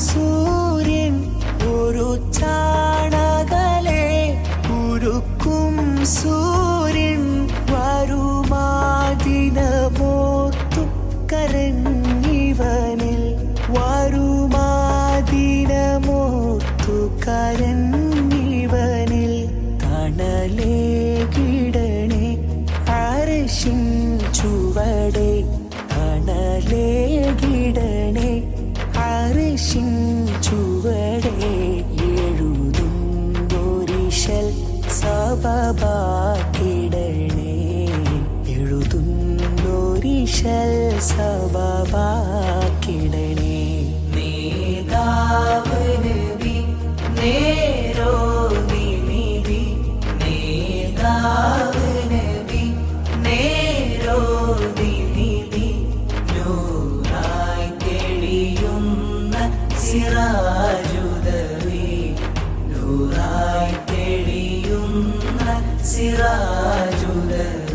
സൂര്യൻ ഒരു ചാണകലെ ഉരുക്കും സൂര്യൻ വരുമാദിനമോർത്തു കരഞ്ഞിവനിൽ വരുമാദിനമോർത്തു കരഞ്ഞിവനിൽ തണലേ കിടണേ അർശിൻ ചുവടേ തണലേ കിടണേ അർശിൻ ചുവടേ എഴുതുന്നൊരിശൽ സബബാക്കിടണേ എഴുതുന്നൊരിശൽ സബബാക്കിടണേ നേതാവ് നബി നേരോ നിമിതി നേതാവ് നബി നേരോ നിമിതി നൂറായി തെളിയുന്ന സിറാജുദവി നൂറായി തെളിയുന്ന സിറാജുദവി